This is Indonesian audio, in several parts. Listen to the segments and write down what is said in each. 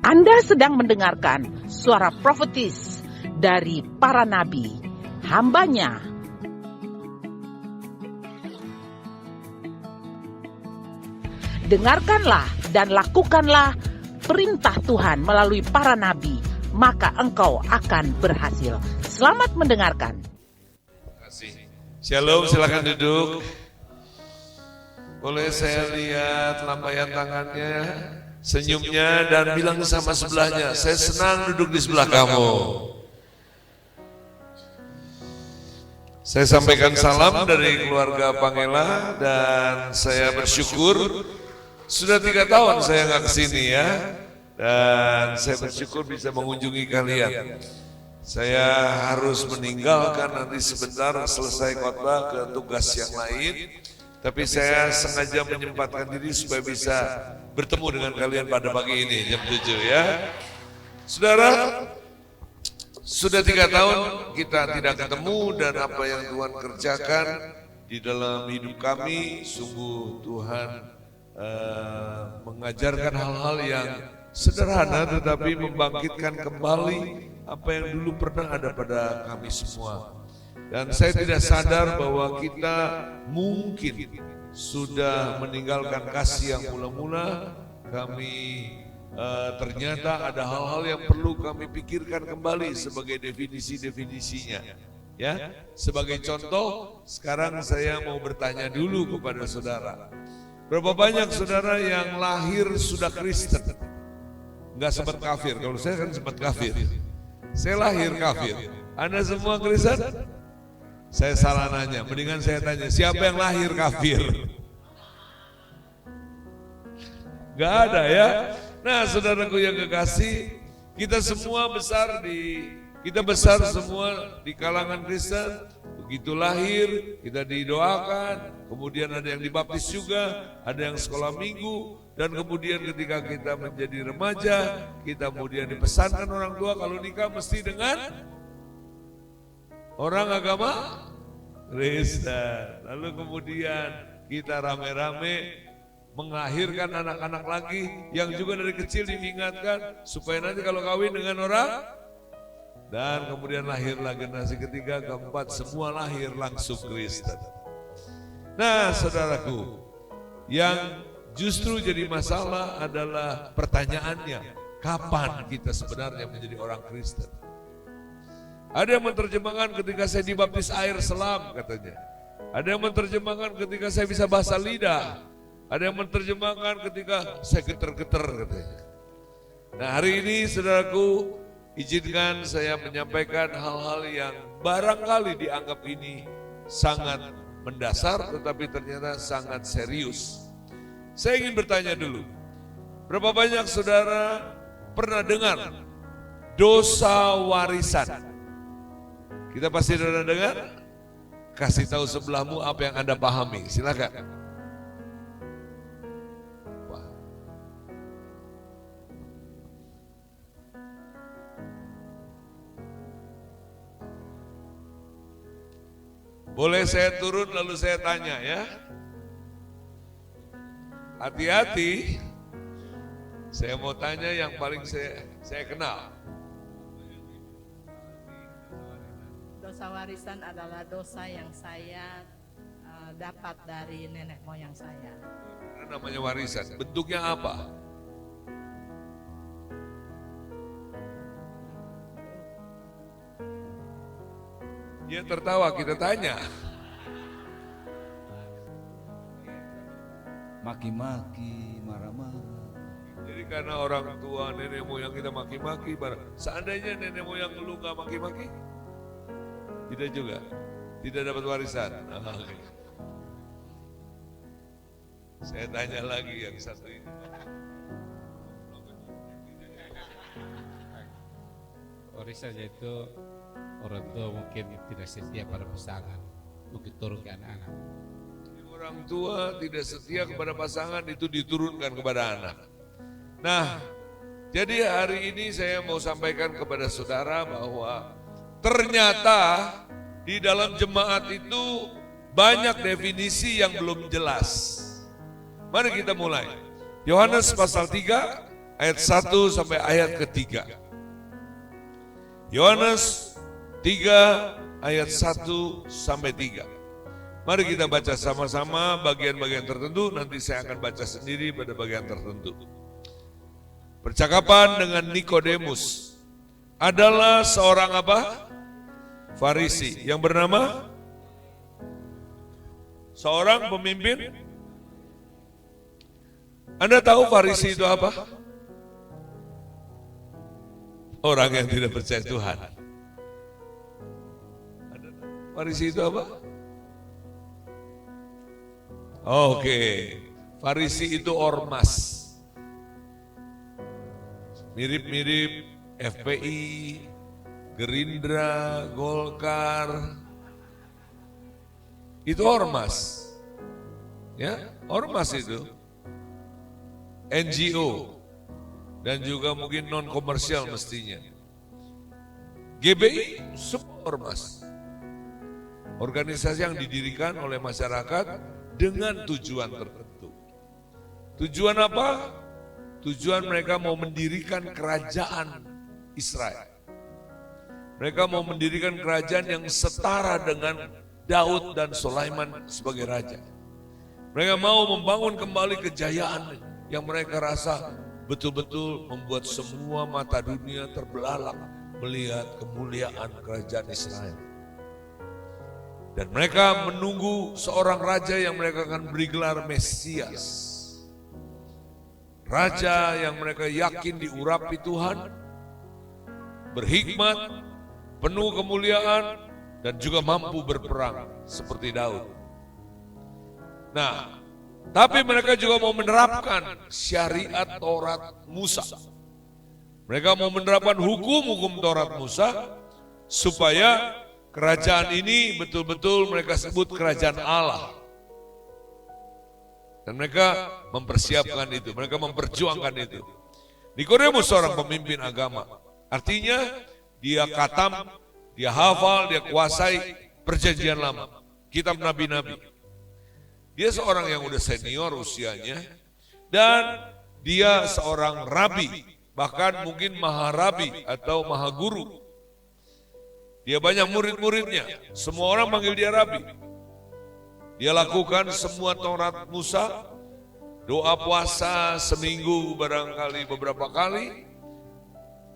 Anda sedang mendengarkan suara profetis dari para nabi, hambanya. Dengarkanlah dan lakukanlah perintah Tuhan melalui para nabi, maka engkau akan berhasil. Selamat mendengarkan. Shalom, silakan duduk. Boleh saya lihat lambaian tangannya, senyumnya, dan bilang sama sebelahnya, saya senang duduk di sebelah kamu. Saya sampaikan salam dari keluarga Pangela dan saya bersyukur sudah 3 tahun saya nggak kesini ya, dan saya bersyukur bisa mengunjungi kalian. Saya harus meninggalkan nanti sebentar selesai khotbah ke tugas yang lain, tapi saya sengaja menyempatkan diri supaya bisa bertemu dengan kalian pada pagi ini jam 7 ya. Saudara, sudah 3 tahun kita tidak ketemu dan apa yang Tuhan kerjakan di dalam hidup kami, sungguh Tuhan mengajarkan hal-hal yang sederhana tetapi membangkitkan kembali apa yang dulu pernah ada pada kami semua. Dan saya tidak sadar bahwa kita mungkin sudah meninggalkan kasih yang mula-mula. Kami ternyata ada hal-hal yang perlu kami pikirkan kembali sebagai definisi-definisinya. Ya, sebagai contoh, sekarang saya mau bertanya dulu kepada saudara. Berapa banyak saudara yang lahir sudah Kristen? Enggak sempat kafir, kalau saya kan sempat kafir. Saya lahir kafir. Anda semua Kristen? Saya salah nanya, mendingan saya tanya, siapa yang lahir kafir? Gak ada ya. Nah, saudaraku yang kekasih, kita besar semua di kalangan Kristen. Begitu lahir, kita didoakan, kemudian ada yang dibaptis juga, ada yang sekolah minggu, dan kemudian ketika kita menjadi remaja, kita kemudian dipesankan orang tua kalau nikah mesti dengan orang agama Kristen. Lalu kemudian kita rame-rame melahirkan anak-anak lagi yang juga dari kecil diingatkan supaya nanti kalau kawin dengan orang, dan kemudian lahirlah generasi ketiga, keempat, semua lahir langsung Kristen. Nah, saudaraku, yang justru jadi masalah adalah pertanyaannya, kapan kita sebenarnya menjadi orang Kristen? Ada yang menerjemahkan ketika saya dibaptis air selam katanya. Ada yang menerjemahkan ketika saya bisa bahasa lidah. Ada yang menerjemahkan ketika saya geter-geter katanya. Nah, hari ini saudaraku, izinkan saya menyampaikan hal-hal yang barangkali dianggap ini sangat mendasar tetapi ternyata sangat serius. Saya ingin bertanya dulu, berapa banyak saudara pernah dengar dosa warisan? Kita pasti sudah dengar. Kasih tahu sebelahmu apa yang Anda pahami. Silakan. Boleh saya turun lalu saya tanya ya. Hati-hati. Saya mau tanya yang paling saya kenal. Dosa warisan adalah dosa yang saya dapat dari nenek moyang saya. Namanya warisan, bentuknya apa? Dia tertawa, kita tanya. Maki-maki, marah-marah. Jadi karena orang tua nenek moyang kita maki-maki, seandainya nenek moyang lu gak maki-maki, tidak juga, tidak dapat warisan. Okay. Saya tanya lagi yang satu ini. Warisan yaitu orang tua mungkin tidak setia pada pasangan untuk diturunkan anak. Orang tua tidak setia kepada pasangan itu diturunkan kepada anak. Nah, jadi hari ini saya mau sampaikan kepada saudara bahwa ternyata di dalam jemaat itu banyak definisi yang belum jelas. Mari kita mulai. Yohanes pasal 3 ayat 1 sampai ayat ketiga. Yohanes 3 ayat 1 sampai 3. Mari kita baca sama-sama bagian-bagian tertentu, nanti saya akan baca sendiri pada bagian tertentu. Percakapan dengan Nikodemus adalah seorang apa? Farisi yang bernama seorang pemimpin. Anda tahu Farisi itu apa? Orang yang tidak percaya Tuhan. Farisi itu apa? Oke, Farisi itu ormas. Mirip-mirip FPI, Gerindra, Golkar. Itu ormas. Ya, ormas itu. NGO dan juga mungkin non komersial mestinya. GBI semua ormas. Organisasi yang didirikan oleh masyarakat dengan tujuan tertentu. Tujuan apa? Tujuan mereka mau mendirikan kerajaan Israel. Mereka mau mendirikan kerajaan yang setara dengan Daud dan Sulaiman sebagai raja. Mereka mau membangun kembali kejayaan yang mereka rasa betul-betul membuat semua mata dunia terbelalak melihat kemuliaan kerajaan Israel. Dan mereka menunggu seorang raja yang mereka akan beri gelar Mesias. Raja yang mereka yakin diurapi Tuhan, berhikmat, penuh kemuliaan, dan juga mampu berperang seperti Daud. Nah, tapi mereka juga mau menerapkan syariat Taurat Musa. Mereka mau menerapkan hukum-hukum Taurat Musa supaya kerajaan ini betul-betul mereka sebut kerajaan Allah. Dan mereka mempersiapkan itu, mereka memperjuangkan itu. Nikodemus seorang pemimpin agama. Artinya dia khatam, dia hafal, dia kuasai perjanjian lama, kitab nabi-nabi. Dia seorang yang udah senior usianya dan dia seorang rabi, bahkan mungkin maharabi atau mahaguru. Dia banyak murid-muridnya, semua orang panggil dia rabi. Dia lakukan semua Taurat Musa, doa puasa seminggu barangkali beberapa kali,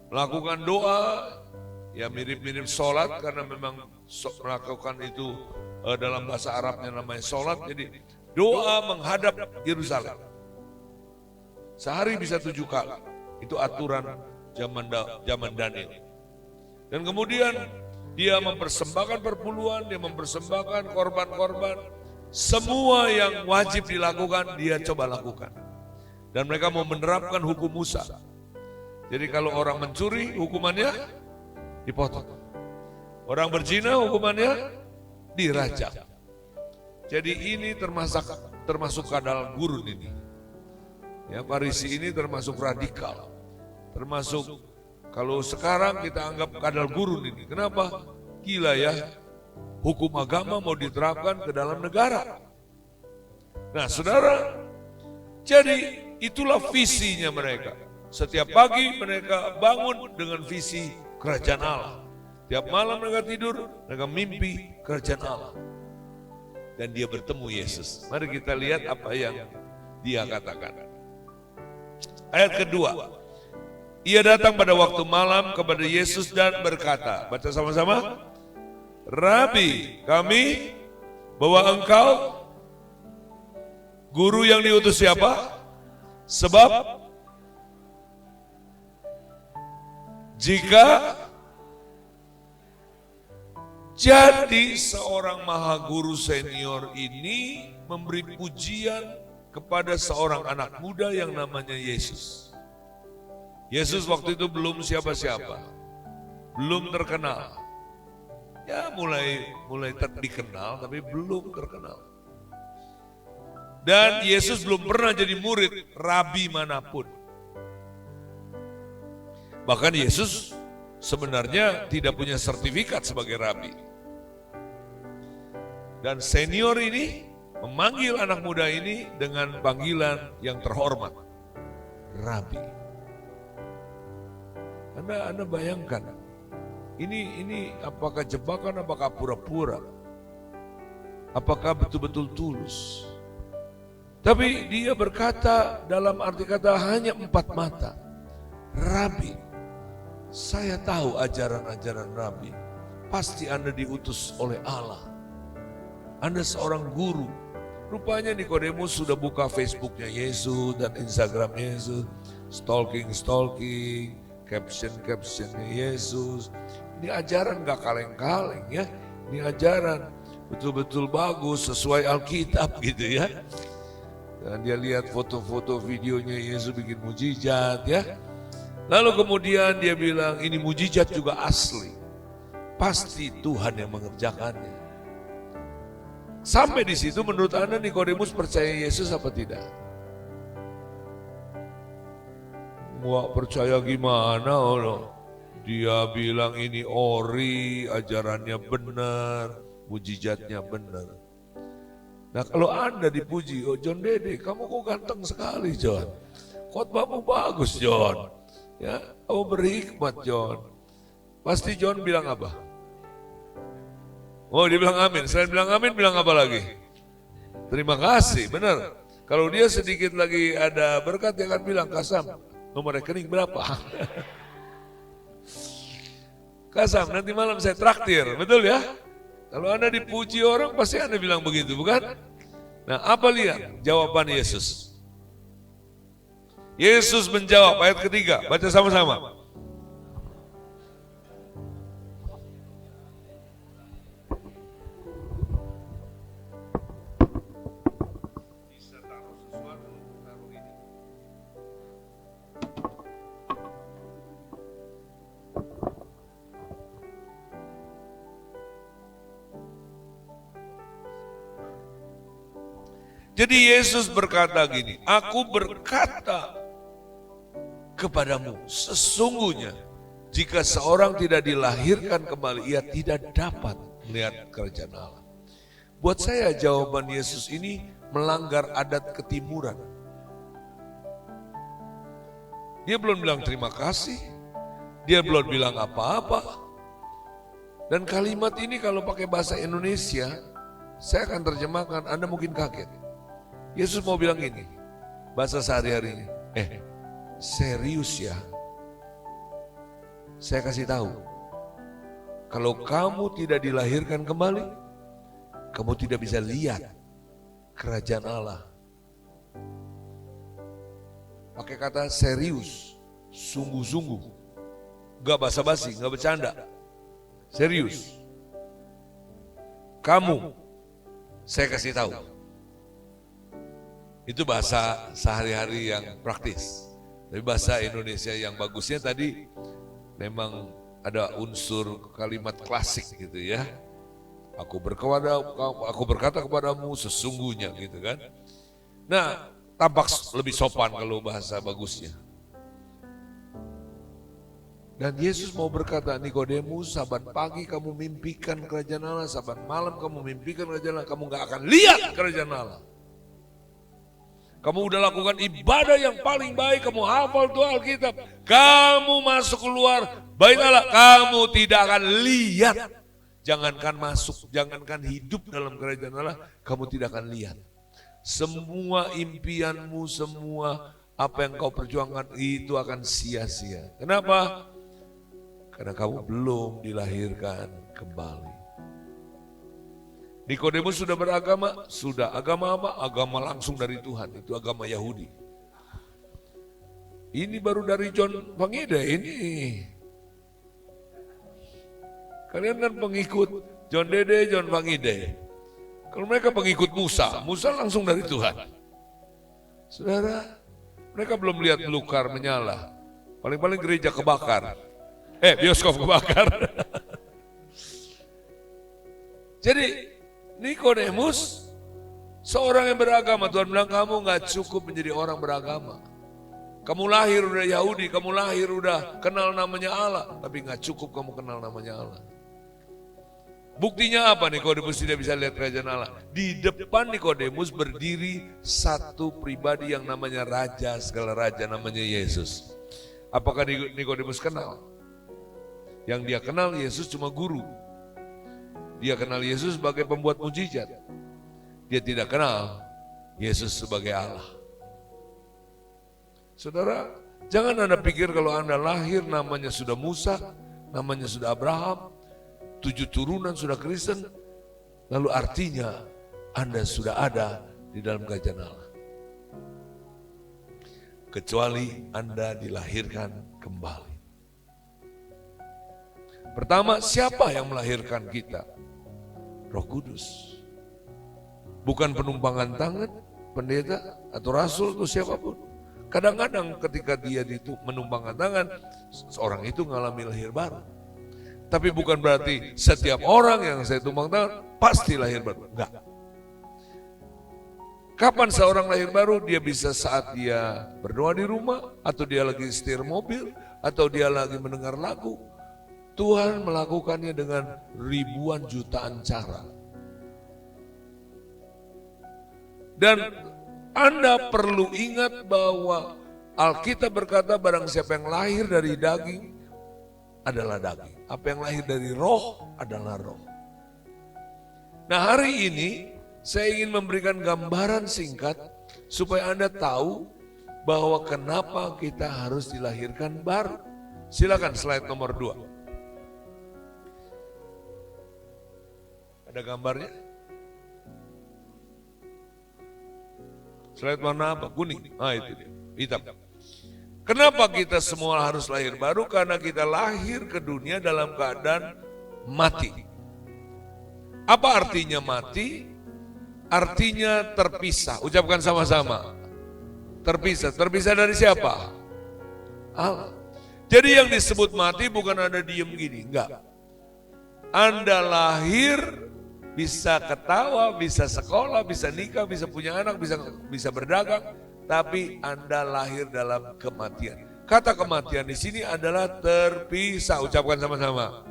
melakukan doa, ya mirip-mirip sholat karena memang melakukan itu dalam bahasa Arabnya namanya sholat, jadi doa menghadap Yerusalem. Sehari bisa 7 kali, itu aturan zaman Daniel. Dan kemudian dia mempersembahkan perpuluhan, dia mempersembahkan korban-korban, semua yang wajib dilakukan dia coba lakukan. Dan mereka mau menerapkan hukum Musa. Jadi kalau orang mencuri hukumannya dipotong. Orang berzina hukumannya dirajam. Jadi ini termasuk kadal gurun ini. Ya, Farisi ini termasuk radikal. Termasuk kalau sekarang kita anggap kadal gurun ini. Kenapa? Gila ya. Hukum agama mau diterapkan ke dalam negara. Nah, saudara, jadi itulah visinya mereka. Setiap pagi mereka bangun dengan visi kerajaan Allah. Tiap malam mereka tidur, mereka mimpi kerajaan Allah. Dan dia bertemu Yesus. Mari kita lihat apa yang dia katakan. Ayat kedua. Ia datang pada waktu malam kepada Yesus dan berkata, baca sama-sama. Rabi, kami bahwa engkau guru yang diutus siapa? Sebab jika jadi seorang maha guru senior ini memberi pujian kepada seorang anak muda yang namanya Yesus. Yesus waktu itu belum siapa-siapa, belum terkenal. Ya mulai dikenal tapi belum terkenal. Dan Yesus belum pernah jadi murid rabi manapun. Bahkan Yesus sebenarnya tidak punya sertifikat sebagai rabi. Dan senior ini memanggil anak muda ini dengan panggilan yang terhormat, rabi. Anda bayangkan, ini apakah jebakan, apakah pura-pura? Apakah betul-betul tulus? Tapi dia berkata dalam arti kata hanya 4 mata. Rabi, saya tahu ajaran-ajaran Rabi. Pasti Anda diutus oleh Allah. Anda seorang guru. Rupanya Nikodemus sudah buka Facebooknya Yesus dan Instagram Yesus. Stalking, caption-captionnya Yesus. Ini ajaran gak kaleng-kaleng ya. Ini ajaran betul-betul bagus sesuai Alkitab gitu ya. Dan dia lihat foto-foto videonya Yesus bikin mujizat ya. Lalu kemudian dia bilang ini mujizat juga asli. Pasti Tuhan yang mengerjakannya. Sampai di situ menurut Anda Nikodemus percaya Yesus apa tidak? Wah, percaya gimana Allah? Dia bilang ini ori, ajarannya benar, mujizatnya benar. Nah kalau Anda dipuji, oh John Dede, kamu kok ganteng sekali John. Khotbahmu bagus John. Ya, kamu berhikmat John. Pasti John bilang apa? Oh dia bilang amin, selain bilang amin bilang apa lagi? Terima kasih, benar. Kalau dia sedikit lagi ada berkat dia akan bilang, Kasam, nomor rekening berapa? Kasam, nanti malam saya traktir, betul ya? Kalau Anda dipuji orang pasti Anda bilang begitu, bukan? Nah apa lihat jawaban Yesus? Yesus menjawab ayat ketiga, baca sama-sama. Jadi Yesus berkata gini, aku berkata kepadamu, sesungguhnya jika seorang tidak dilahirkan kembali, ia tidak dapat melihat kerajaan Allah. Buat saya jawaban Yesus ini melanggar adat ketimuran. Dia belum bilang terima kasih, dia belum bilang apa-apa. Dan kalimat ini kalau pakai bahasa Indonesia, saya akan terjemahkan, Anda mungkin kaget. Yesus mau bilang gini, bahasa sehari-harinya, serius ya, saya kasih tahu, kalau kamu tidak dilahirkan kembali, kamu tidak bisa lihat kerajaan Allah. Pakai kata serius, sungguh-sungguh, gak basa-basi, gak bercanda, serius. Kamu, saya kasih tahu. Itu bahasa sehari-hari yang praktis. Tapi bahasa Indonesia yang bagusnya tadi memang ada unsur kalimat klasik gitu ya. Aku berkata kepadamu sesungguhnya gitu kan. Nah, tampak lebih sopan kalau bahasa bagusnya. Dan Yesus mau berkata, Nikodemus, saban pagi kamu mimpikan kerajaan Allah, saban malam kamu mimpikan kerajaan Allah, kamu gak akan lihat kerajaan Allah. Kamu udah lakukan ibadah yang paling baik, kamu hafal tuh Alkitab, kamu masuk keluar bait Allah, kamu tidak akan lihat. Jangankan masuk, jangankan hidup dalam kerajaan Allah, kamu tidak akan lihat. Semua impianmu, semua apa yang kau perjuangkan itu akan sia-sia. Kenapa? Karena kamu belum dilahirkan kembali. Nikodemus sudah beragama? Sudah. Agama apa? Agama langsung dari Tuhan. Itu agama Yahudi. Ini baru dari John Pangide ini. Kalian kan pengikut John Dede, John Pangide. Kalau mereka pengikut Musa, Musa langsung dari Tuhan. Saudara, mereka belum lihat melukar menyala. Paling-paling gereja kebakar. Bioskop kebakar. Jadi Nikodemus seorang yang beragama, Tuhan bilang kamu gak cukup menjadi orang beragama. Kamu lahir udah Yahudi, kamu lahir udah kenal namanya Allah, tapi gak cukup kamu kenal namanya Allah. Buktinya apa Nikodemus tidak bisa lihat kerajaan Allah? Di depan Nikodemus berdiri satu pribadi yang namanya raja segala raja, namanya Yesus. Apakah Nikodemus kenal? Yang dia kenal Yesus cuma guru. Dia kenal Yesus sebagai pembuat mujizat. Dia tidak kenal Yesus sebagai Allah. Saudara, jangan Anda pikir kalau Anda lahir namanya sudah Musa, namanya sudah Abraham, 7 turunan sudah Kristen, lalu artinya Anda sudah ada di dalam kerajaan Allah. Kecuali Anda dilahirkan kembali. Pertama, siapa yang melahirkan kita? Roh Kudus. Bukan penumpangan tangan, pendeta, atau rasul, atau siapapun. Kadang-kadang ketika dia menumpangkan tangan, seorang itu mengalami lahir baru. Tapi bukan berarti setiap orang yang saya tumpang tangan, pasti lahir baru. Enggak. Kapan seorang lahir baru? Dia bisa saat dia berdoa di rumah, atau dia lagi setir mobil, atau dia lagi mendengar lagu. Tuhan melakukannya dengan ribuan jutaan cara. Dan Anda perlu ingat bahwa Alkitab berkata barang siapa yang lahir dari daging adalah daging. Apa yang lahir dari roh adalah roh. Nah, hari ini saya ingin memberikan gambaran singkat supaya Anda tahu bahwa kenapa kita harus dilahirkan baru. Silakan slide nomor 2. Ada gambarnya? Slide warna apa? Kuning. Ah, itu dia. Hitam. Kenapa kita semua harus lahir baru? Karena kita lahir ke dunia dalam keadaan mati. Apa artinya mati? Artinya terpisah. Ucapkan sama-sama. Terpisah. Terpisah dari siapa? Allah. Jadi yang disebut mati bukan Anda diem gini. Enggak. Anda lahir bisa ketawa, bisa sekolah, bisa nikah, bisa punya anak, bisa berdagang, tapi Anda lahir dalam kematian. Kata kematian di sini adalah terpisah. Ucapkan sama-sama.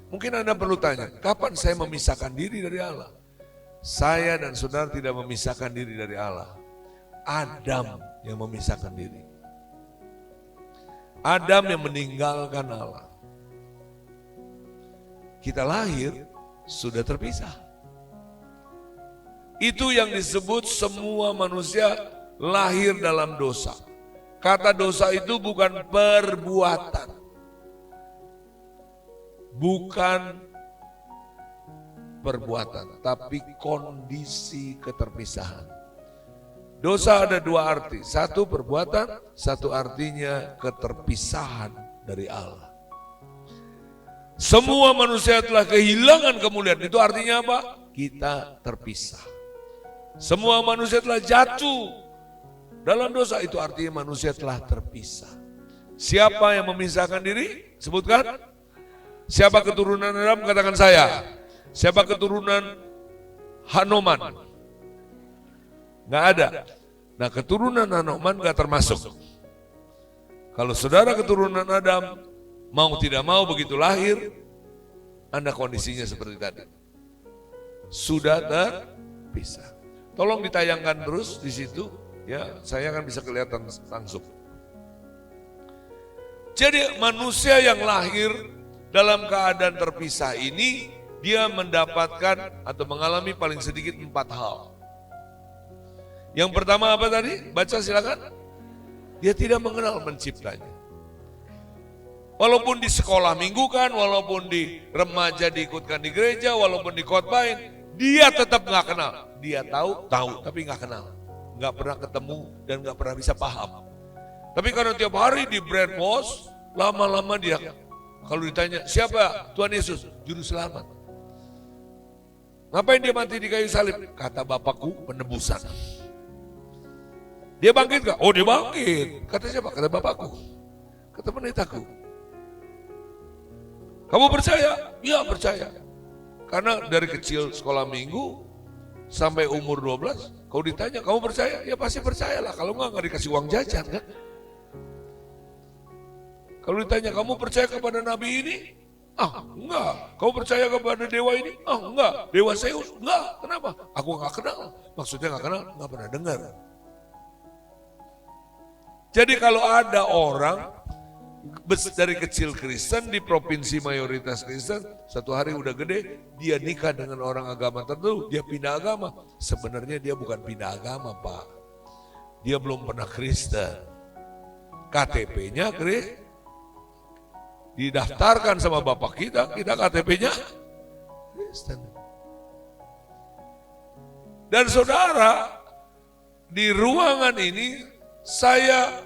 Mungkin Anda perlu tanya, kapan saya memisahkan diri dari Allah? Saya dan saudara tidak memisahkan diri dari Allah. Adam yang memisahkan diri. Adam yang meninggalkan Allah. Kita lahir sudah terpisah. Itu yang disebut semua manusia lahir dalam dosa. Kata dosa itu bukan perbuatan. Bukan perbuatan, tapi kondisi keterpisahan. Dosa ada 2 arti. Satu perbuatan, satu artinya keterpisahan dari Allah. Semua manusia telah kehilangan kemuliaan. Itu artinya apa? Kita terpisah. Semua manusia telah jatuh dalam dosa. Itu artinya manusia telah terpisah. Siapa yang memisahkan diri? Sebutkan. Siapa keturunan Adam? Katakan saya. Siapa keturunan Hanoman? Nggak ada. Nah, keturunan Hanoman nggak termasuk. Kalau saudara keturunan Adam, mau tidak mau begitu lahir, Anda kondisinya seperti tadi. Sudah terpisah. Tolong ditayangkan terus di situ, ya, saya akan bisa kelihatan langsung. Jadi manusia yang lahir dalam keadaan terpisah ini, dia mendapatkan atau mengalami paling sedikit 4 hal. Yang pertama apa tadi? Baca silakan. Dia tidak mengenal penciptanya. Walaupun di sekolah minggu kan, walaupun di remaja diikutkan di gereja, walaupun dikhotbahin, dia tetap nggak kenal. Dia tahu, tapi nggak kenal. Nggak pernah ketemu dan nggak pernah bisa paham. Tapi karena tiap hari di brainwash, lama-lama dia, kalau ditanya, siapa Tuhan Yesus? Juru selamat. Ngapain dia mati di kayu salib? Kata Bapakku, penebusan. Dia bangkit gak? Oh, dia bangkit. Kata siapa? Kata Bapakku. Kata pendetaku. Kamu percaya? Ya, percaya. Karena dari kecil sekolah minggu sampai umur 12, kalau ditanya kamu percaya? Ya pasti percayalah. Kalau enggak dikasih uang jajan kan. Kalau ditanya kamu percaya kepada nabi ini? Ah, enggak. Kamu percaya kepada dewa ini? Ah, enggak. Dewa Zeus? Enggak. Kenapa? Aku enggak kenal. Maksudnya enggak kenal, enggak pernah dengar. Jadi kalau ada orang dari kecil Kristen di provinsi mayoritas Kristen, satu hari udah gede, dia nikah dengan orang agama tertentu, dia pindah agama. Sebenarnya dia bukan pindah agama, Pak. Dia belum pernah Kristen. KTP-nya didaftarkan sama bapak kita KTP-nya Kristen. Dan saudara, di ruangan ini saya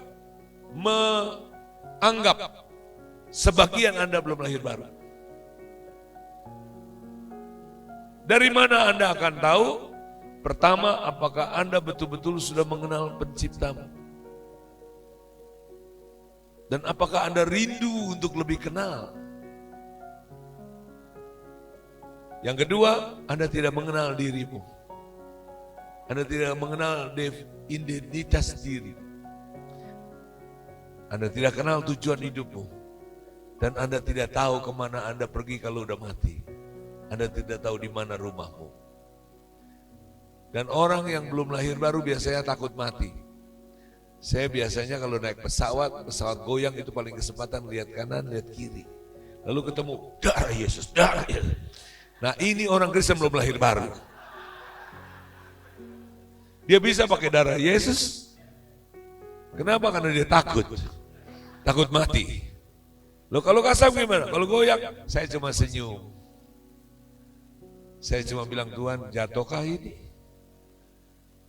menganggap sebagian Anda belum lahir baru. Dari mana Anda akan tahu? Pertama, apakah Anda betul-betul sudah mengenal penciptamu? Dan apakah Anda rindu untuk lebih kenal? Yang kedua, Anda tidak mengenal dirimu. Anda tidak mengenal identitas diri. Anda tidak kenal tujuan hidupmu. Dan Anda tidak tahu kemana Anda pergi kalau udah mati. Anda tidak tahu di mana rumahmu. Dan orang yang belum lahir baru biasanya takut mati. Saya biasanya kalau naik pesawat goyang itu paling kesempatan lihat kanan, lihat kiri. Lalu ketemu darah Yesus, darah Yesus. Nah ini orang Kristen belum lahir baru. Dia bisa pakai darah Yesus. Kenapa? Karena dia takut. Takut mati. Loh kalau kasar gimana? Kalau goyang, saya cuma senyum. Saya cuma bilang, Tuhan jatuhkah ini?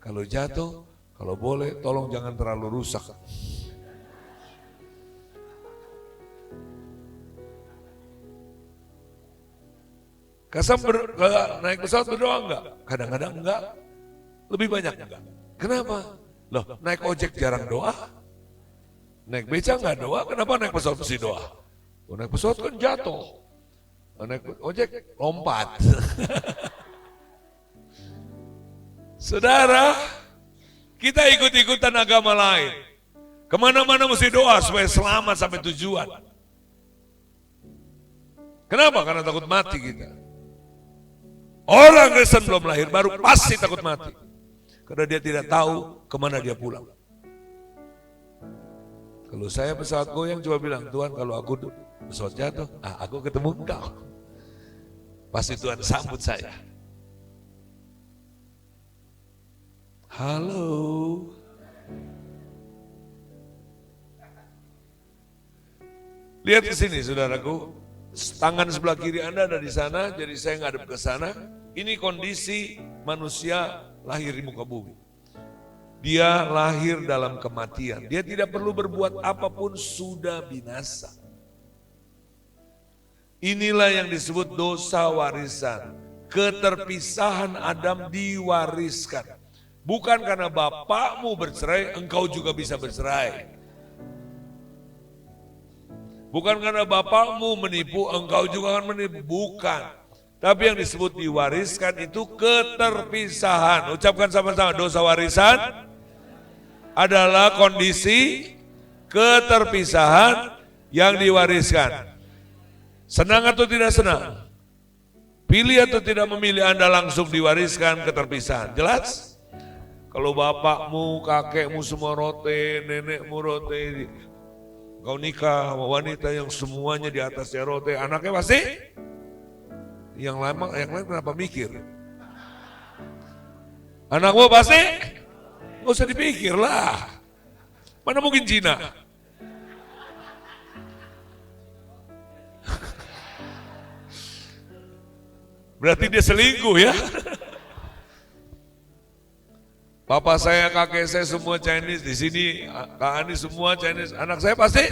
Kalau jatuh, kalau boleh tolong jangan terlalu rusak. Kasam naik pesawat berdoa enggak? Kadang-kadang enggak. Lebih banyak enggak. Kenapa? Loh, naik ojek jarang doa. Naik beca enggak doa, kenapa naik pesawat mesti doa? Naik pesawat kan jatuh. Naik ojek lompat. Saudara, kita ikut-ikutan agama lain. Kemana-mana mesti doa supaya selamat sampai tujuan. Kenapa? Karena takut mati kita. Orang Kristen belum lahir baru pasti takut mati. Karena dia tidak tahu kemana dia pulang. Kalau saya pesawat goyang coba bilang, Tuhan kalau aku pesawat jatuh, aku ketemu Engkau. Pasti Tuhan sambut saya. Halo. Lihat ke sini saudaraku. Tangan sebelah kiri Anda ada di sana, jadi saya ngadep ke sana. Ini kondisi manusia lahir di muka bumi. Dia lahir dalam kematian. Dia tidak perlu berbuat apapun, sudah binasa. Inilah yang disebut dosa warisan. Keterpisahan Adam diwariskan. Bukan karena bapakmu bercerai, engkau juga bisa bercerai. Bukan karena bapakmu menipu, engkau juga akan menipu. Bukan. Tapi yang disebut diwariskan itu keterpisahan. Ucapkan sama-sama, dosa warisan adalah kondisi keterpisahan yang diwariskan. Senang atau tidak senang? Pilih atau tidak memilih, Anda langsung diwariskan keterpisahan. Jelas? Kalau bapakmu, kakekmu semua rote, nenekmu rote, kau nikah sama wanita yang semuanya di atasnya rote, anaknya pasti yang lain kenapa mikir? Anakmu pasti nggak usah dipikir lah. Mana mungkin Cina? Berarti dia selingkuh ya? Papa saya, kakek saya semua Chinese, di sini Kak Ani semua Chinese, anak saya pasti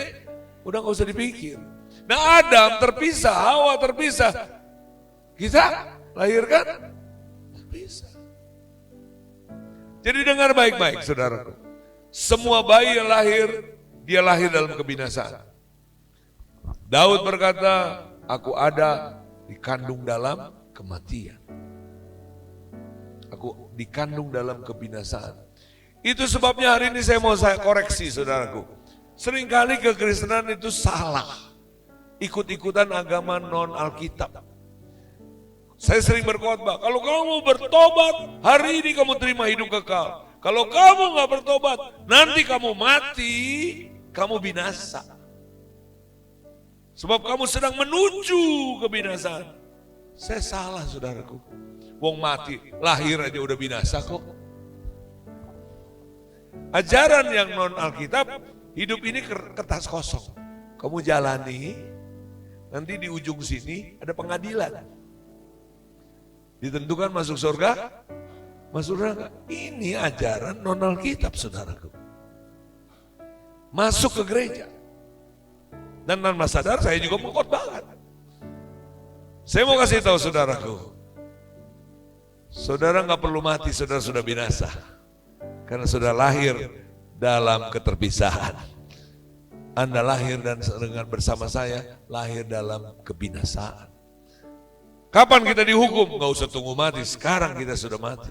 udah nggak usah dipikir. Nah Adam terpisah, Hawa terpisah, kita lahirkan terpisah. Jadi dengar baik-baik saudaraku, semua bayi yang lahir, dia lahir dalam kebinasaan. Daud berkata, aku ada dikandung dalam kematian. Aku dikandung dalam kebinasaan. Itu sebabnya hari ini saya mau koreksi saudaraku. Seringkali kekristenan itu salah. Ikut-ikutan agama non Alkitab. Saya sering berkhotbah, kalau kamu bertobat, hari ini kamu terima hidup kekal. Kalau kamu nggak bertobat, nanti kamu mati, kamu binasa. Sebab kamu sedang menuju kebinasaan. Saya salah saudaraku. Wong mati, lahir aja udah binasa kok. Ajaran yang non Alkitab, hidup ini kertas kosong. Kamu jalani, nanti di ujung sini ada pengadilan. Ditentukan masuk surga, masuk neraka. Ini ajaran non Alkitab saudaraku. Masuk ke gereja. Dan tanpa sadar saya juga mengkhotbahkan. Saya mau kasih tahu saudaraku. Saudara nggak perlu mati, saudara sudah binasa. Karena sudah lahir dalam keterpisahan. Anda lahir dan dengan bersama saya lahir dalam kebinasaan. Kapan kita dihukum? Nggak usah tunggu mati, sekarang kita sudah mati.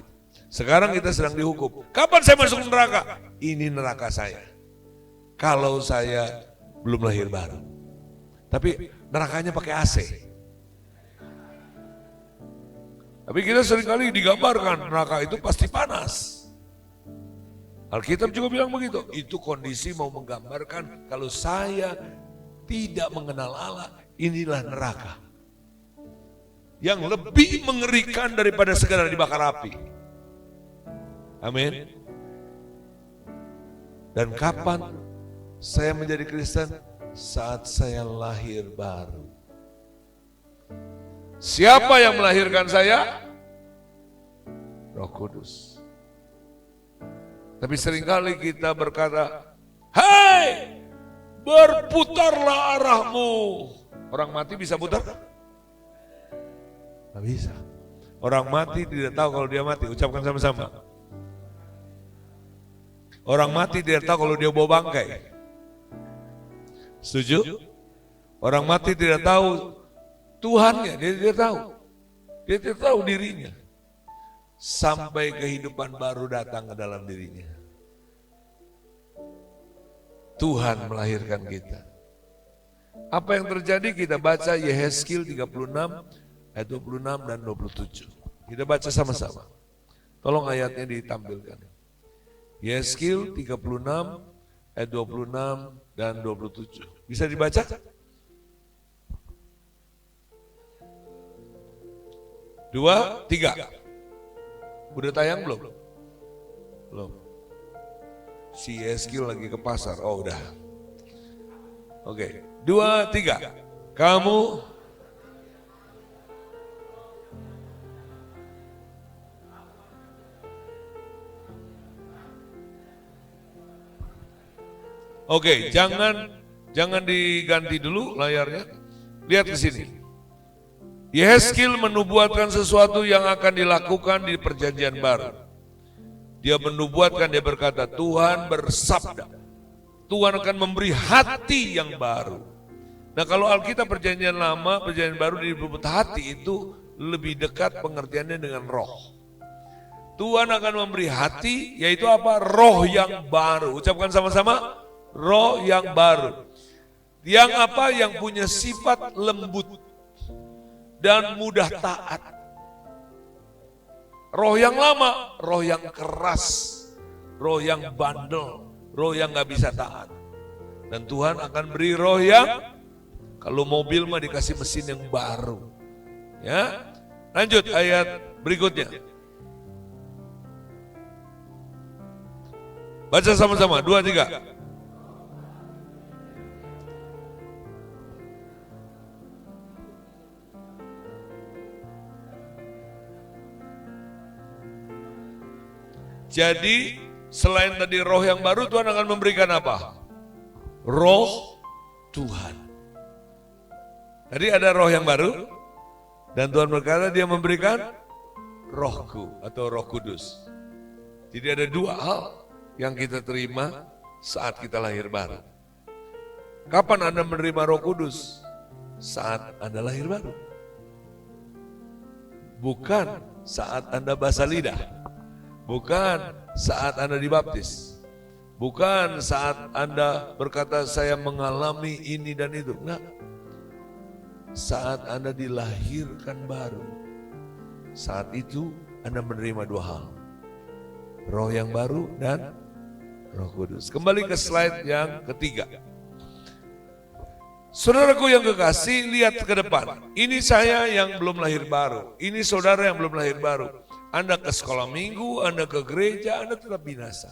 Sekarang kita sedang dihukum. Kapan saya masuk neraka? Ini neraka saya. Kalau saya belum lahir baru. Tapi nerakanya pakai AC. Tapi kita seringkali digambarkan neraka itu pasti panas. Alkitab juga bilang begitu. Itu kondisi mau menggambarkan kalau saya tidak mengenal Allah, inilah neraka. Yang lebih mengerikan daripada sekedar dibakar api. Amin. Dan kapan saya menjadi Kristen? Saat saya lahir baru. Siapa yang melahirkan saya? Roh Kudus. Tapi seringkali kita berkata, "Hai, berputarlah arahmu." Orang mati bisa putar? Nggak bisa. Orang mati tidak tahu kalau dia mati. Ucapkan sama-sama. Orang mati tidak tahu kalau dia bawa bangkai. Setuju? Orang mati tidak tahu Tuhannya, dia tidak tahu. Dia tidak tahu dirinya. Sampai kehidupan baru datang ke dalam dirinya. Tuhan melahirkan kita. Apa yang terjadi? Kita baca Yehezkiel 36 ayat 26 dan 27. Kita baca sama-sama. Tolong ayatnya ditampilkan. Yehezkiel 36 ayat 26 dan 27. Bisa dibaca? Dua, tiga. Udah tayang belum? Belum. Si Yehezkiel lagi ke pasar. Oh udah. Oke. Dua, tiga. Kamu Oke, jangan diganti dulu layarnya. Lihat ke sini. Yehezkiel menubuatkan sesuatu yang akan dilakukan di perjanjian baru. Dia menubuatkan, dia berkata, Tuhan bersabda, Tuhan akan memberi hati yang baru. Nah kalau Alkitab perjanjian lama, perjanjian baru disebut hati itu lebih dekat pengertiannya dengan roh. Tuhan akan memberi hati, yaitu apa? Roh yang baru. Ucapkan sama-sama, roh yang baru. Yang apa? Yang punya sifat lembut dan mudah taat. Roh yang lama, roh yang keras, roh yang bandel, roh yang gak bisa taat. Dan Tuhan akan beri roh yang, kalau mobil mah dikasih mesin yang baru. Ya, lanjut ayat berikutnya. Baca sama-sama, 2, 3. Jadi selain tadi roh yang baru, Tuhan akan memberikan apa? Roh Tuhan. Tadi ada roh yang baru, dan Tuhan berkata dia memberikan rohku atau roh kudus. Jadi ada dua hal yang kita terima saat kita lahir baru. Kapan Anda menerima roh kudus? Saat Anda lahir baru. Bukan saat Anda basah lidah. Bukan saat Anda dibaptis. Bukan saat Anda berkata saya mengalami ini dan itu. Enggak. Saat Anda dilahirkan baru. Saat itu Anda menerima dua hal. roh yang baru dan Roh Kudus. Kembali ke slide yang ketiga. Saudaraku yang kekasih, lihat ke depan. Ini saya yang belum lahir baru. Ini saudara yang belum lahir baru. Anda ke sekolah minggu, Anda ke gereja, Anda tetap binasa.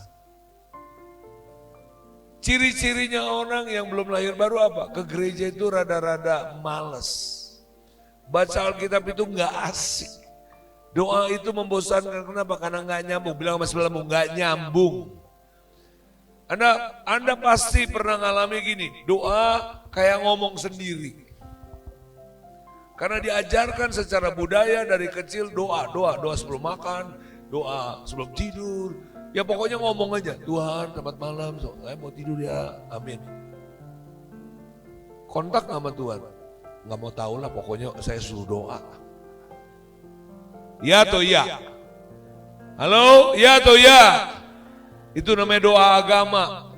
Ciri-cirinya orang yang belum lahir baru apa? Ke gereja itu rada-rada males. Baca Alkitab itu nggak asik. Doa itu membosankan. Kenapa? Karena nggak nyambung. Bilang sama sebelahmu, nggak nyambung. Anda pasti pernah ngalami gini, doa kayak ngomong sendiri. Karena diajarkan secara budaya dari kecil doa sebelum makan, doa sebelum tidur. Ya pokoknya ngomong aja, Tuhan selamat malam, saya mau tidur ya, amin. Kontak sama Tuhan, nggak mau tahu lah, pokoknya saya suruh doa. Ya atau ya? Halo, ya atau ya? Itu namanya doa agama.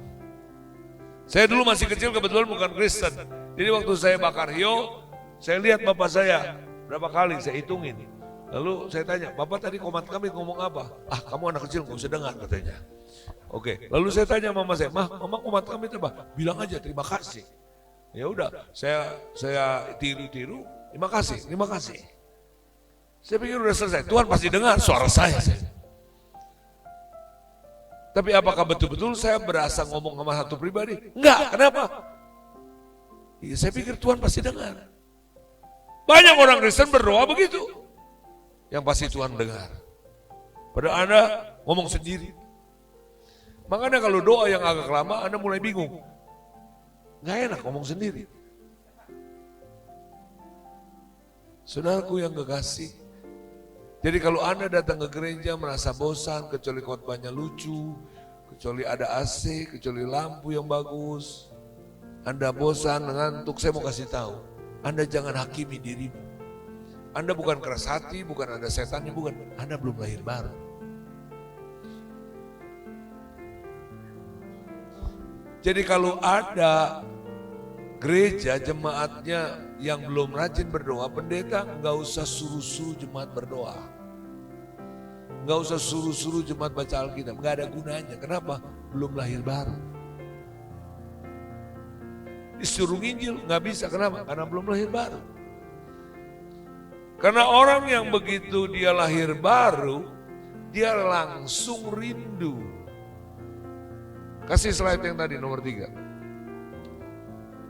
Saya dulu masih kecil kebetulan bukan Kristen. Jadi waktu saya bakar hiyo, saya lihat bapak saya berapa kali, saya hitungin. Lalu saya tanya, bapak tadi komat kami ngomong apa? Ah, kamu anak kecil nggak usah dengar katanya. Oke, lalu saya tanya mama saya, mama komat kami itu apa? Bilang aja terima kasih. Ya udah, saya tiru-tiru, terima kasih. Saya pikir udah selesai, Tuhan pasti dengar suara saya. Tapi apakah betul-betul saya berasa ngomong sama satu pribadi? Enggak, kenapa? Ya, saya pikir Tuhan pasti dengar. Banyak orang Kristen berdoa begitu. Yang pasti Tuhan dengar. Padahal Anda ngomong sendiri. Makanya kalau doa yang agak lama Anda mulai bingung. Nggak enak ngomong sendiri. Saudaraku yang kekasih. Jadi kalau Anda datang ke gereja merasa bosan, kecuali khotbahnya lucu, kecuali ada AC, kecuali lampu yang bagus, Anda bosan, ngantuk, saya mau kasih tahu, Anda jangan hakimi dirimu. Anda bukan keras hati, bukan ada setannya, bukan. Anda belum lahir baru. Jadi kalau ada gereja jemaatnya yang belum rajin berdoa, pendeta nggak usah suruh-suruh jemaat berdoa. Nggak usah suruh-suruh jemaat baca Alkitab, nggak ada gunanya. Kenapa? Belum lahir baru. Disuruh nginjil, nggak bisa. Kenapa? Karena belum lahir baru. Karena orang yang begitu dia lahir baru, dia langsung rindu. Kasih slide yang tadi nomor 3.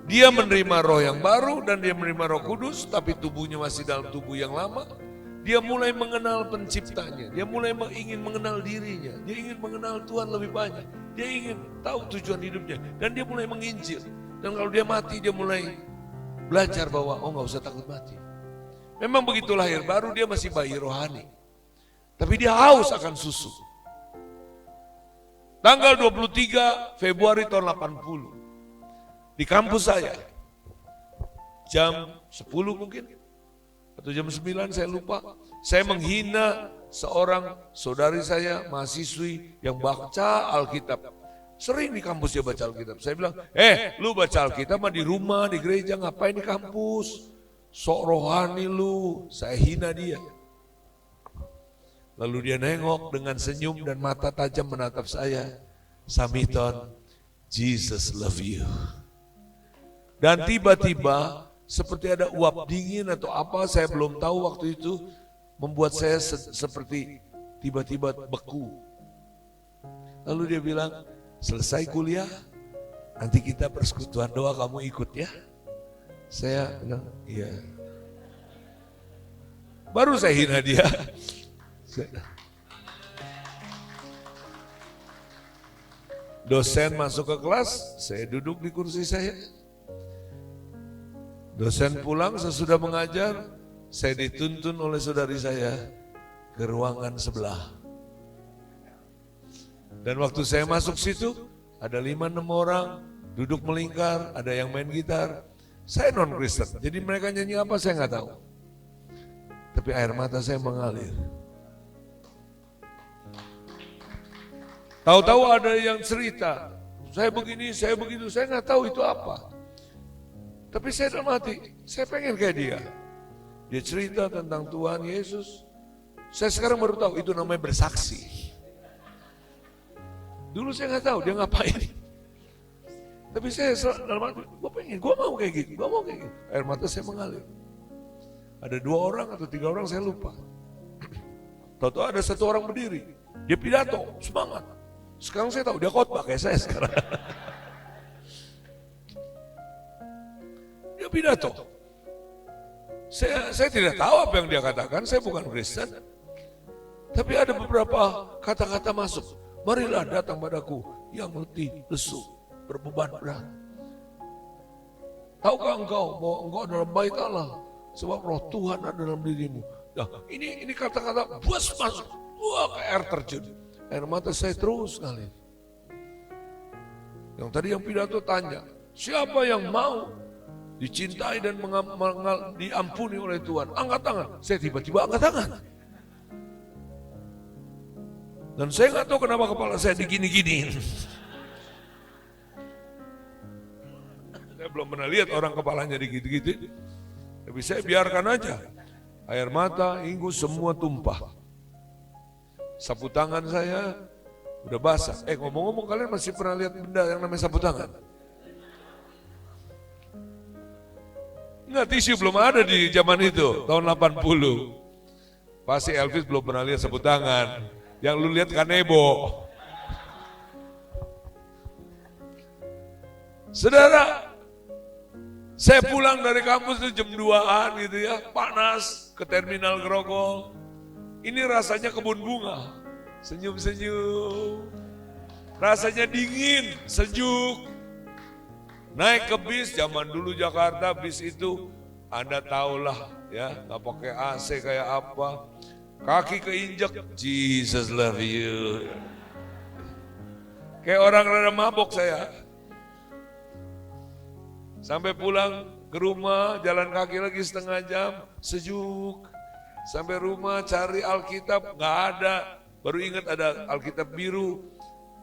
Dia menerima roh yang baru dan dia menerima Roh Kudus, tapi tubuhnya masih dalam tubuh yang lama. Dia mulai mengenal penciptanya, dia mulai ingin mengenal dirinya, dia ingin mengenal Tuhan lebih banyak, dia ingin tahu tujuan hidupnya, dan dia mulai menginjil. Dan kalau dia mati, dia mulai belajar bahwa nggak usah takut mati. Memang begitu lahir baru dia masih bayi rohani, tapi dia haus akan susu. Tanggal 23 Februari tahun 80. Di kampus saya, jam 10 mungkin, atau jam 9 saya lupa, saya menghina seorang saudari saya, mahasiswi yang baca Alkitab. Sering di kampus dia baca Alkitab. Saya bilang, lu baca Alkitab mah di rumah, di gereja, ngapain di kampus? Sok rohani lu, saya hina dia. Lalu dia nengok dengan senyum dan mata tajam menatap saya. Samiton, Jesus love you. Dan tiba-tiba seperti ada uap dingin atau apa, saya belum tahu waktu itu, membuat saya seperti tiba-tiba beku. Lalu dia bilang, selesai kuliah, nanti kita persekutuan doa, kamu ikut ya. Saya bilang, iya. Baru saya hina dia. Dosen masuk ke kelas, saya duduk di kursi saya. Dosen pulang sesudah mengajar, saya dituntun oleh saudari saya ke ruangan sebelah. Dan waktu saya masuk situ, ada 5-6 orang duduk melingkar, ada yang main gitar. Saya non-Kristen, jadi mereka nyanyi apa saya nggak tahu. Tapi air mata saya mengalir. Tahu-tahu ada yang cerita, saya begini, saya begitu, saya nggak tahu itu apa. Tapi saya dalam hati, saya pengen kayak dia. Dia cerita tentang Tuhan Yesus. Saya sekarang baru tahu itu namanya bersaksi. Dulu saya nggak tahu dia ngapain. Tapi saya dalam hati, gue mau kayak gitu, gue mau kayak gitu. Air mata saya mengalir. Ada 2 orang atau 3 orang saya lupa. Tahu-tahu ada 1 orang berdiri, dia pidato, semangat. Sekarang saya tahu dia khotbah kayak saya sekarang. Dia pidato. Saya tidak tahu apa yang dia katakan, saya bukan Kristen. Tapi ada beberapa kata-kata masuk. Marilah datang padaku yang letih, lesu, berbeban berat. Tahukah engkau bahwa engkau dalam bait Allah, sebab roh Tuhan ada dalam dirimu. Nah, ini kata-kata buas masuk, wah kayak air terjun. Air mata saya terus ngalir. Yang tadi yang pidato tanya, siapa yang mau dicintai dan diampuni oleh Tuhan? Angkat tangan. Saya tiba-tiba angkat tangan. Dan saya nggak tahu kenapa kepala saya digini-giniin. Saya belum pernah lihat orang kepalanya digitu-gitu. Tapi saya biarkan aja. Air mata, ingus semua tumpah. Sapu tangan saya udah basah. Ngomong-ngomong kalian masih pernah lihat benda yang namanya sapu tangan? Enggak, tisu belum ada di zaman itu, tahun 80. Pasti Elvis belum pernah lihat sapu tangan. Yang lu lihat kanebo. Saudara, saya pulang dari kampus itu jam 2-an gitu ya, panas ke terminal Grogol. Ini rasanya kebun bunga, senyum-senyum. Rasanya dingin, sejuk. Naik ke bis, zaman dulu Jakarta bis itu Anda tahulah ya, nggak pakai AC kayak apa. Kaki keinjak, Jesus love you. Kayak orang rada mabok saya. Sampai pulang ke rumah, jalan kaki lagi setengah jam, sejuk. Sampai rumah cari Alkitab, nggak ada. Baru ingat ada Alkitab biru.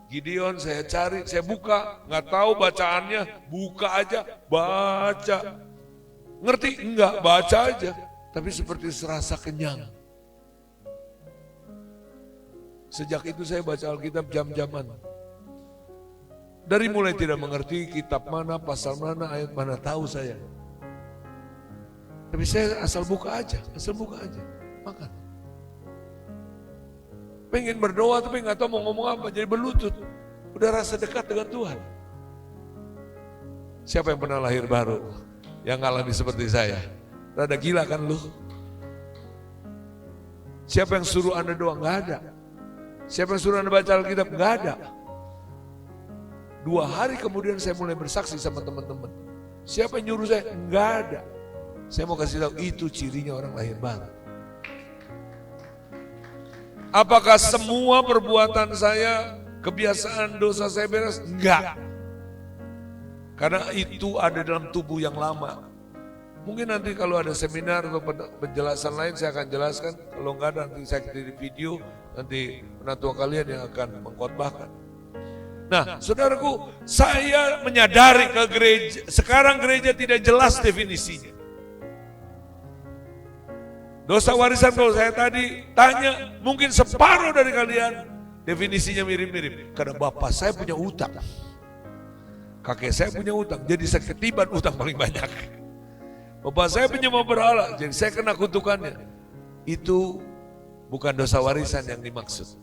Gideon saya cari, saya buka, nggak tahu bacaannya, buka aja, baca. Ngerti? Enggak, baca aja. Tapi seperti serasa kenyang. Sejak itu saya baca Alkitab jam-jaman. Dari mulai tidak mengerti kitab mana, pasal mana, ayat mana, tahu saya. Tapi saya asal buka aja, makan. Pengen berdoa tapi nggak tahu mau ngomong apa, jadi berlutut. Udah rasa dekat dengan Tuhan. Siapa yang pernah lahir baru, yang ngalami seperti saya? Rada gila kan lu? Siapa yang suruh Anda doa? Nggak ada. Siapa yang suruh Anda baca Alkitab? Nggak ada. 2 hari kemudian saya mulai bersaksi sama teman-teman. Siapa yang nyuruh saya? Nggak ada. Saya mau kasih tahu, itu cirinya orang lahir baru. Apakah semua perbuatan saya, kebiasaan dosa saya beres? Enggak. Karena itu ada dalam tubuh yang lama. Mungkin nanti kalau ada seminar atau penjelasan lain saya akan jelaskan. Kalau enggak ada nanti saya kirim video, nanti penatua kalian yang akan mengkhotbahkan. Nah, saudaraku, saya menyadari ke gereja, sekarang gereja tidak jelas definisinya. Dosa warisan kalau saya tadi tanya, mungkin separuh dari kalian definisinya mirip-mirip. Karena bapak saya punya utang, kakek saya punya utang, jadi saya ketiban utang paling banyak. Bapak saya penyembah berhala, jadi saya kena kutukannya. Itu bukan dosa warisan yang dimaksud.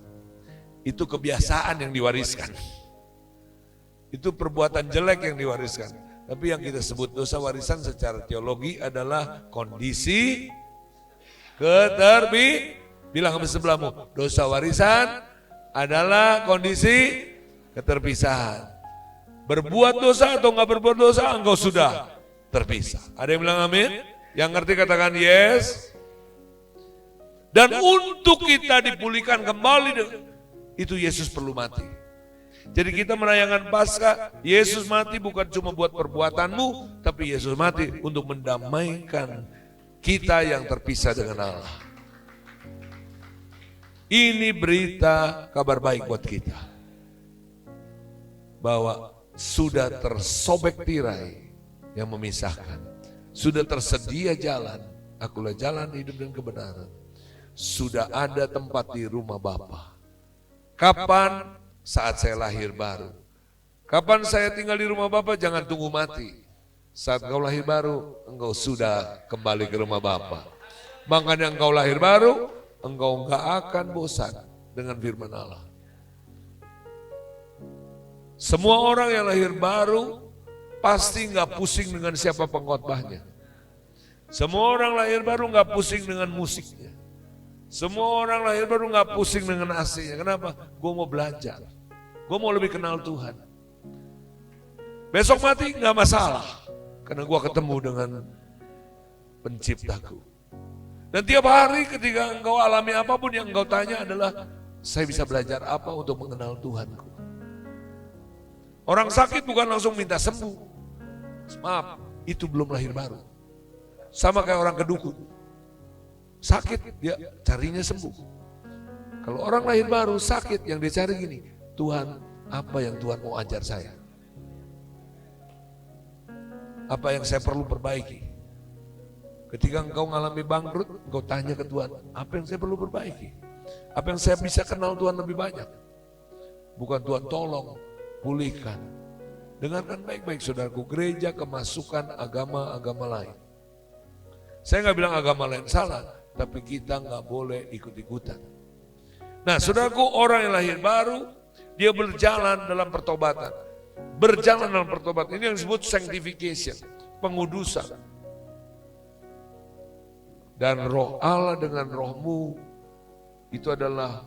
Itu kebiasaan yang diwariskan. Itu perbuatan jelek yang diwariskan. Tapi yang kita sebut dosa warisan secara teologi adalah kondisi bilang ke sebelahmu, dosa warisan adalah kondisi keterpisahan. Berbuat dosa atau enggak berbuat dosa, engkau sudah terpisah. Ada yang bilang amin? Yang ngerti katakan yes. Dan untuk kita dipulihkan kembali, itu Yesus perlu mati. Jadi kita merayakan Paskah, Yesus mati bukan cuma buat perbuatanmu, tapi Yesus mati untuk mendamaikan kita yang terpisah dengan Allah. Ini berita kabar baik buat kita. Bahwa sudah tersobek tirai yang memisahkan. Sudah tersedia jalan, akulah jalan hidup dan kebenaran. Sudah ada tempat di rumah Bapa. Kapan saat saya lahir baru. Kapan saya tinggal di rumah Bapa? Jangan tunggu mati. Saat engkau lahir baru, engkau sudah kembali ke rumah Bapa. Makanya engkau lahir baru, engkau enggak akan bosan dengan firman Allah. Semua orang yang lahir baru pasti enggak pusing dengan siapa pengkhotbahnya. Semua orang lahir baru enggak pusing dengan musiknya. Semua orang lahir baru enggak pusing dengan AC-nya. Kenapa? Gue mau belajar. Gue mau lebih kenal Tuhan. Besok mati enggak masalah. Karena gue ketemu dengan penciptaku. Dan tiap hari ketika engkau alami apapun yang engkau tanya adalah, saya bisa belajar apa untuk mengenal Tuhanku. Orang sakit bukan langsung minta sembuh. Maaf, itu belum lahir baru. Sama kayak orang kedukun. Sakit, dia carinya sembuh. Kalau orang lahir baru sakit, yang dia cari gini, Tuhan, apa yang Tuhan mau ajar saya? Apa yang saya perlu perbaiki? Ketika engkau mengalami bangkrut, engkau tanya ke Tuhan, apa yang saya perlu perbaiki? Apa yang saya bisa kenal Tuhan lebih banyak? Bukan Tuhan tolong, pulihkan. Dengarkan baik-baik saudaraku, gereja kemasukan agama-agama lain. Saya nggak bilang agama lain salah, tapi kita nggak boleh ikut-ikutan. Nah saudaraku, orang yang lahir baru, dia berjalan dalam pertobatan. Berjalan dalam pertobatan, ini yang disebut sanctification, pengudusan. Dan roh Allah dengan rohmu, itu adalah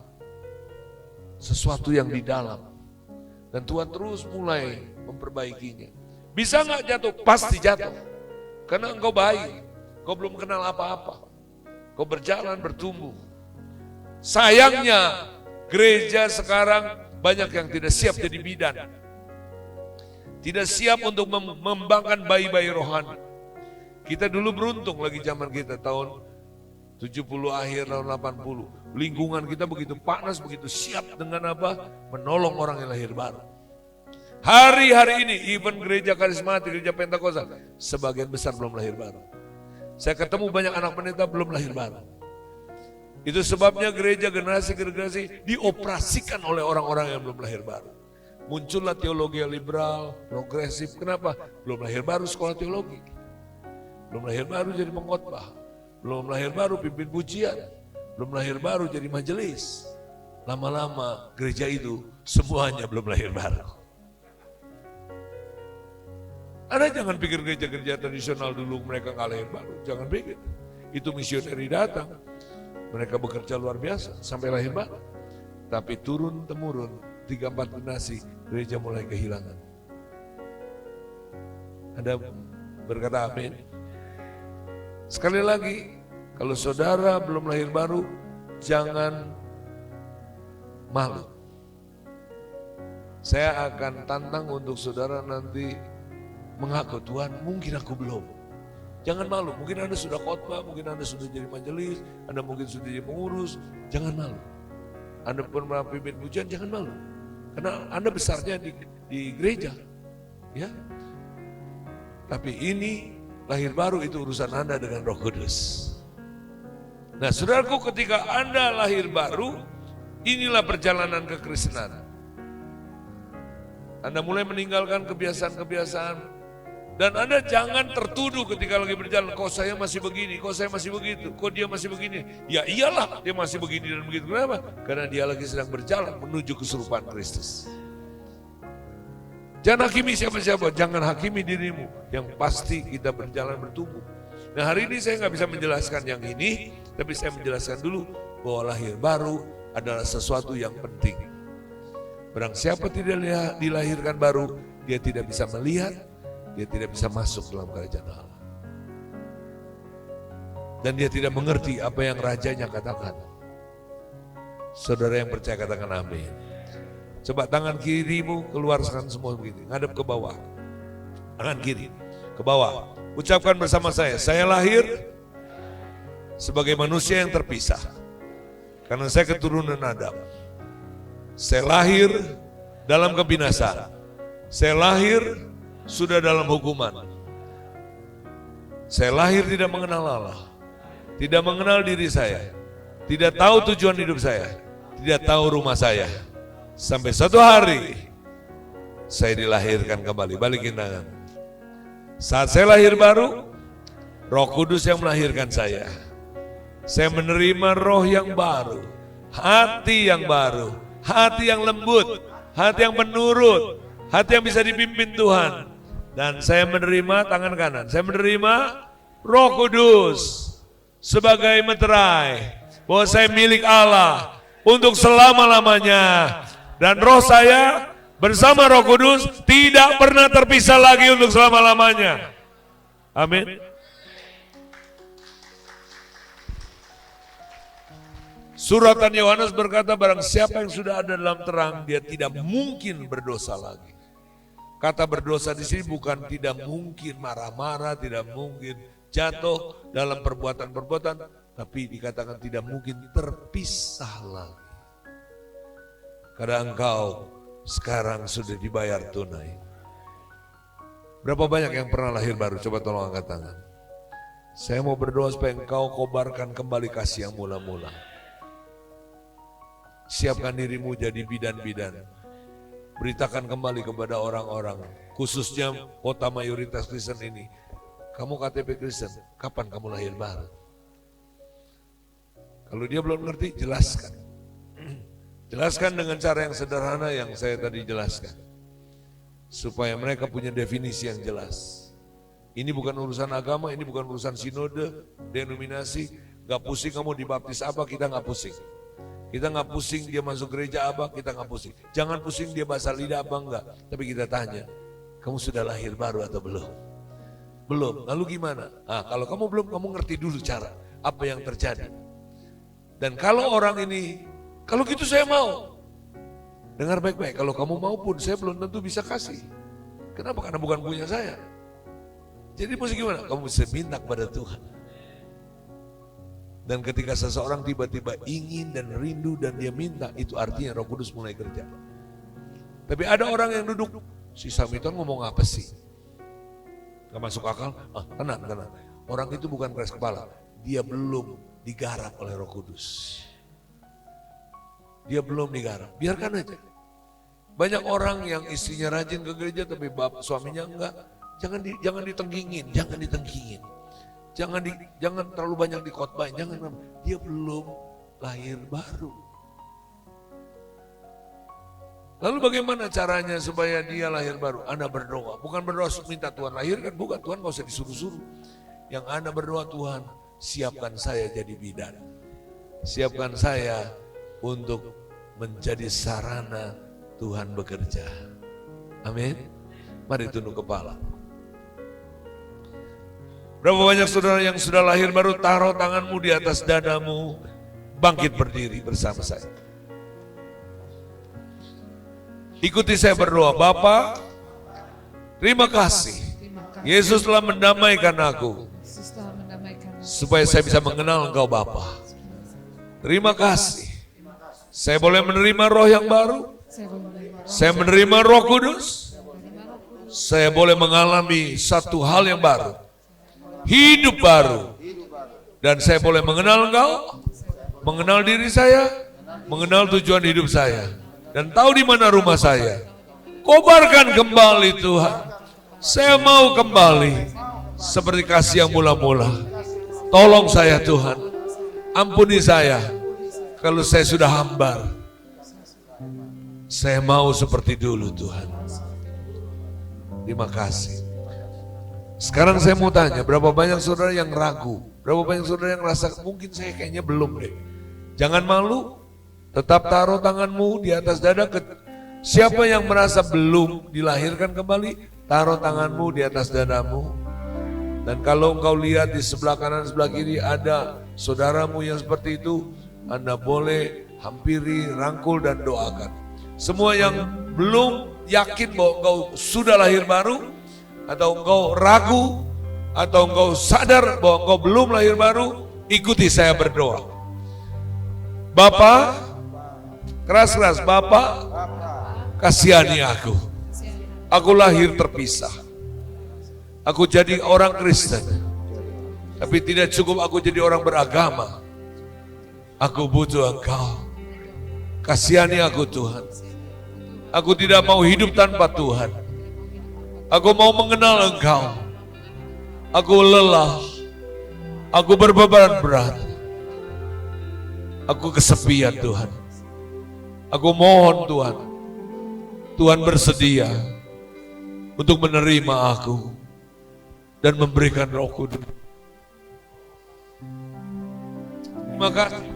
sesuatu yang di dalam. Dan Tuhan terus mulai memperbaikinya. Bisa nggak jatuh? Pasti jatuh. Karena engkau baik, kau belum kenal apa-apa. Kau berjalan bertumbuh. Sayangnya gereja sekarang banyak yang tidak siap jadi bidan. Tidak siap untuk mengembangkan bayi-bayi rohani. Kita dulu beruntung lagi zaman kita tahun 70 akhir tahun 80. Lingkungan kita begitu panas, begitu siap dengan apa? Menolong orang yang lahir baru. Hari-hari ini even gereja karismatik, gereja Pentakosta, sebagian besar belum lahir baru. Saya ketemu banyak anak pendeta belum lahir baru. Itu sebabnya gereja generasi-generasi dioperasikan oleh orang-orang yang belum lahir baru. Muncullah teologi liberal, progresif. Kenapa? Belum lahir baru sekolah teologi. Belum lahir baru jadi pengkhotbah. Belum lahir baru pimpin pujian. Belum lahir baru jadi majelis. Lama-lama gereja itu semuanya belum lahir baru. Anda jangan pikir gereja-gereja tradisional dulu mereka nggak lahir baru. Jangan pikir. Itu misioneri datang. Mereka bekerja luar biasa sampai lahir baru. Tapi turun-temurun 3-4 generasi gereja mulai kehilangan. Ada berkata amin. Sekali lagi, kalau saudara belum lahir baru, jangan malu. Saya akan tantang untuk saudara nanti mengaku, Tuhan mungkin aku belum. Jangan malu, mungkin Anda sudah khotbah, mungkin Anda sudah jadi majelis, Anda mungkin sudah jadi pengurus, jangan malu. Anda pernah pimpin pujian, jangan malu. Karena Anda besarnya di gereja, ya. Tapi ini lahir baru itu urusan Anda dengan Roh Kudus. Nah, saudaraku, ketika Anda lahir baru, inilah perjalanan kekristenan. Anda mulai meninggalkan kebiasaan-kebiasaan. Dan Anda jangan tertuduh ketika lagi berjalan, kok saya masih begini, kok saya masih begitu, kok dia masih begini. Ya iyalah dia masih begini dan begitu. Kenapa? Karena dia lagi sedang berjalan menuju keserupaan Kristus. Jangan hakimi siapa-siapa, jangan hakimi dirimu. Yang pasti kita berjalan bertumbuh. Nah hari ini saya nggak bisa menjelaskan yang ini, tapi saya menjelaskan dulu bahwa lahir baru adalah sesuatu yang penting. Barang siapa tidak dilahirkan baru, dia tidak bisa melihat, dia tidak bisa masuk dalam kerajaan Allah. Dan dia tidak mengerti apa yang rajanya katakan. Saudara yang percaya katakan amin. Coba tangan kirimu keluarkan semua begini, ngadep ke bawah. Tangan kiri ke bawah. Ucapkan bersama saya lahir sebagai manusia yang terpisah. Karena saya keturunan Adam. Saya lahir dalam kebinasaan. Saya lahir sudah dalam hukuman. Saya lahir tidak mengenal Allah, tidak mengenal diri saya, tidak tahu tujuan hidup saya, tidak tahu rumah saya. Sampai suatu hari saya dilahirkan kembali. Balikin tangan. Saat saya lahir baru, Roh Kudus yang melahirkan saya. Saya menerima roh yang baru, hati yang baru, hati yang lembut, hati yang penurut, hati yang bisa dipimpin Tuhan. Dan saya menerima tangan kanan, saya menerima Roh Kudus sebagai meterai bahwa saya milik Allah untuk selama-lamanya. Dan roh saya bersama Roh Kudus tidak pernah terpisah lagi untuk selama-lamanya. Amin. Suratan Yohanes berkata, barang siapa yang sudah ada dalam terang, dia tidak mungkin berdosa lagi. Kata berdosa di sini bukan tidak mungkin marah-marah, tidak mungkin jatuh dalam perbuatan-perbuatan, tapi dikatakan tidak mungkin terpisah lagi. Karena engkau sekarang sudah dibayar tunai. Berapa banyak yang pernah lahir baru? Coba tolong angkat tangan. Saya mau berdoa supaya engkau kobarkan kembali kasih yang mula-mula. Siapkan dirimu jadi bidan-bidan. Beritakan kembali kepada orang-orang, khususnya kota mayoritas Kristen ini. Kamu KTP Kristen, kapan kamu lahir baru? Kalau dia belum ngerti, jelaskan. Jelaskan dengan cara yang sederhana yang saya tadi jelaskan. Supaya mereka punya definisi yang jelas. Ini bukan urusan agama, ini bukan urusan sinode, denominasi. Gak pusing kamu dibaptis apa, kita gak pusing. Kita gak pusing dia masuk gereja apa, kita gak pusing. Jangan pusing dia bahasa lidah apa enggak. Tapi kita tanya, kamu sudah lahir baru atau belum? Belum, lalu gimana? Nah, kalau kamu belum, kamu ngerti dulu cara, apa yang terjadi. Dan kalau orang ini, kalau gitu saya mau. Dengar baik-baik, kalau kamu mau pun saya belum tentu bisa kasih. Kenapa? Karena bukan punya saya. Jadi mesti gimana? Kamu bisa minta kepada Tuhan. Dan ketika seseorang tiba-tiba ingin dan rindu dan dia minta, itu artinya Roh Kudus mulai kerja. Tapi ada orang yang duduk, si Samiton ngomong apa sih? Gak masuk akal? Tenang. Orang itu bukan keras kepala, dia belum digarap oleh Roh Kudus. Dia belum digarap, biarkan aja. Banyak orang yang istrinya rajin ke gereja tapi suaminya enggak. Jangan ditenggingin. Jangan terlalu banyak dikhotbahin, jangan. Dia belum lahir baru. Lalu bagaimana caranya supaya dia lahir baru? Anda berdoa, bukan berdoa minta Tuhan lahirkan, bukan. Tuhan gak usah disuruh-suruh. Yang Anda berdoa, Tuhan siapkan saya jadi bidan. Siapkan saya untuk menjadi sarana Tuhan bekerja. Amin. Mari tunduk kepala. Berapa banyak saudara yang sudah lahir baru, taruh tanganmu di atas dadamu, bangkit berdiri bersama saya. Ikuti saya berdoa. Bapa, terima kasih. Yesus telah mendamaikan aku, supaya saya bisa mengenal Engkau Bapa. Terima kasih. Saya boleh menerima roh yang baru. Saya menerima Roh Kudus. Saya boleh mengalami satu hal yang baru. Hidup baru. Dan saya boleh mengenal Engkau, mengenal diri saya, mengenal tujuan hidup saya, dan tahu di mana rumah saya. Kobarkan kembali Tuhan. Saya mau kembali seperti kasih yang mula-mula. Tolong saya Tuhan. Ampuni saya kalau saya sudah hambar. Saya mau seperti dulu Tuhan. Terima kasih. Sekarang saya mau tanya, berapa banyak saudara yang ragu? Berapa banyak saudara yang rasa mungkin saya kayaknya belum deh. Jangan malu, tetap taruh tanganmu di atas dada. Siapa yang merasa belum dilahirkan kembali, taruh tanganmu di atas dadamu. Dan kalau engkau lihat di sebelah kanan, sebelah kiri ada saudaramu yang seperti itu, Anda boleh hampiri, rangkul dan doakan. Semua yang belum yakin bahwa engkau sudah lahir baru, atau engkau ragu, atau engkau sadar bahwa engkau belum lahir baru, ikuti saya berdoa. Bapa, keras-keras, Bapa, kasihani aku. Aku lahir terpisah. Aku jadi orang Kristen, tapi tidak cukup aku jadi orang beragama. Aku butuh Engkau. Kasihani aku Tuhan. Aku tidak mau hidup tanpa Tuhan. Aku mau mengenal Engkau. Aku lelah. Aku berbeban berat. Aku kesepian Tuhan. Aku mohon Tuhan. Tuhan bersedia untuk menerima aku dan memberikan Roh Kudus. Terima kasih.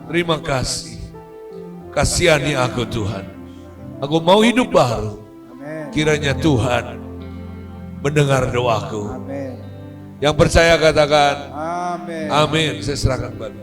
Terima kasih. Kasihani aku Tuhan. Aku mau hidup baru. Kiranya Tuhan mendengar doaku. Yang percaya katakan amin. Saya serahkan kembali.